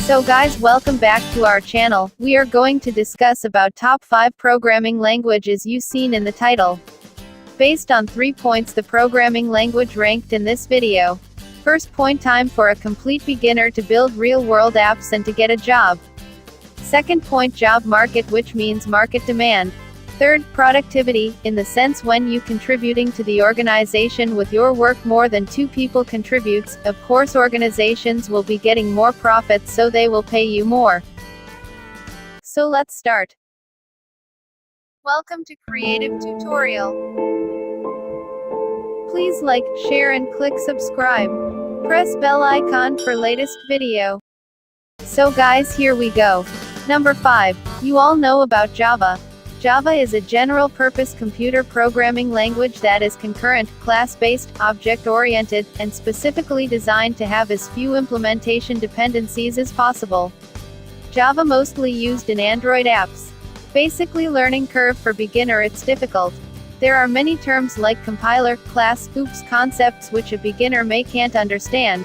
So guys, welcome back to our channel. We are going to discuss about top 5 programming languages you seen in the title. Based on 3 points the programming language ranked in this video. First point, time for a complete beginner to build real-world apps and to get a job. Second point, job market, which means market demand. Third, productivity, in the sense when you contributing to the organization with your work more than 2 people contributes, of course organizations will be getting more profits, so they will pay you more. So let's start. Welcome to Creative Tutorial. Please like, share and click subscribe. Press bell icon for latest video. So guys, here we go. Number 5. You all know about Java. Java is a general-purpose computer programming language that is concurrent, class-based, object-oriented, and specifically designed to have as few implementation dependencies as possible. Java mostly used in Android apps. Basically, learning curve for beginner, it's difficult. There are many terms like compiler, class, oops concepts which a beginner may can't understand.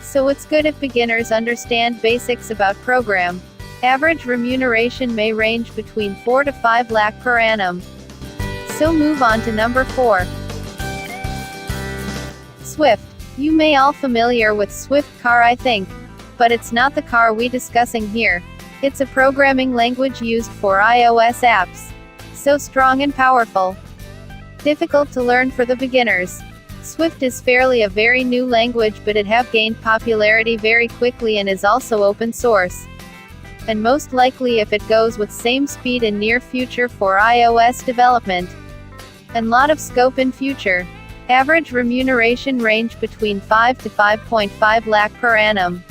So it's good if beginners understand basics about program. Average remuneration may range between 4 to 5 lakh per annum. So move on to number 4. Swift. You may all familiar with Swift car, I think. But it's not the car we discussing here. It's a programming language used for iOS apps. So strong and powerful. Difficult to learn for the beginners. Swift is fairly a very new language, but it have gained popularity very quickly and is also open source. And most likely if it goes with same speed in near future for iOS development. And lot of scope in future. Average remuneration range between 5 to 5.5 lakh per annum.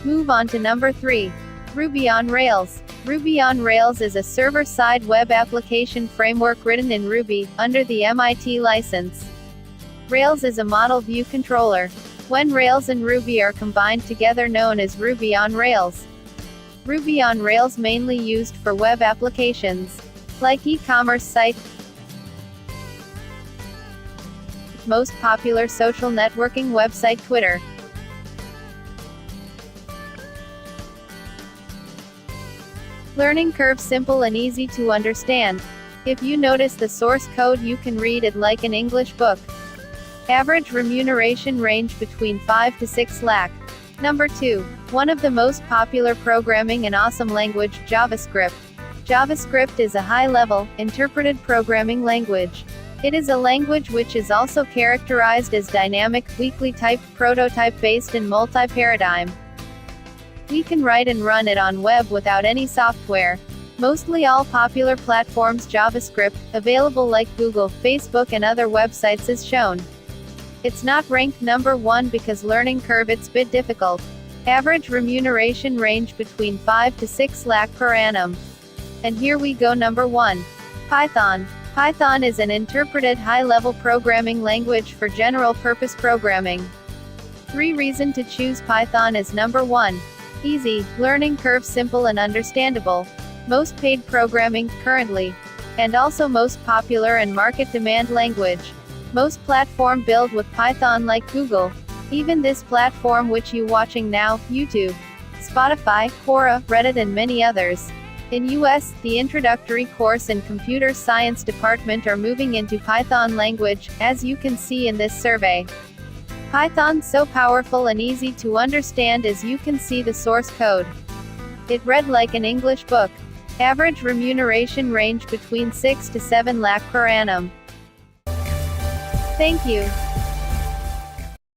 Move on to number 3. Ruby on Rails. Ruby on Rails is a server-side web application framework written in Ruby, under the MIT license. Rails is a model view controller. When Rails and Ruby are combined together, known as Ruby on Rails. Ruby on Rails mainly used for web applications, like e-commerce site. Most popular social networking website, Twitter. Learning curve, simple and easy to understand. If you notice the source code, you can read it like an English book. Average remuneration range between 5 to 6 lakh. Number 2. One of the most popular programming and awesome language, JavaScript. JavaScript is a high-level, interpreted programming language. It is a language which is also characterized as dynamic, weakly typed, prototype-based and multi-paradigm. We can write and run it on web without any software. Mostly all popular platforms JavaScript, available like Google, Facebook and other websites is shown. It's not ranked number 1 because learning curve, it's bit difficult. Average remuneration range between 5 to 6 lakh per annum. And here we go, number 1. Python. Python is an interpreted high-level programming language for general-purpose programming. 3 reasons to choose Python is number 1. Easy, learning curve simple and understandable. Most paid programming, currently. And also most popular and market demand language. Most platform build with Python like Google. Even this platform which you watching now, YouTube, Spotify, Quora, Reddit and many others. In US, the introductory course in computer science department are moving into Python language, as you can see in this survey. Python so powerful and easy to understand, as you can see the source code. It read like an English book. Average remuneration range between 6 to 7 lakh per annum. Thank you.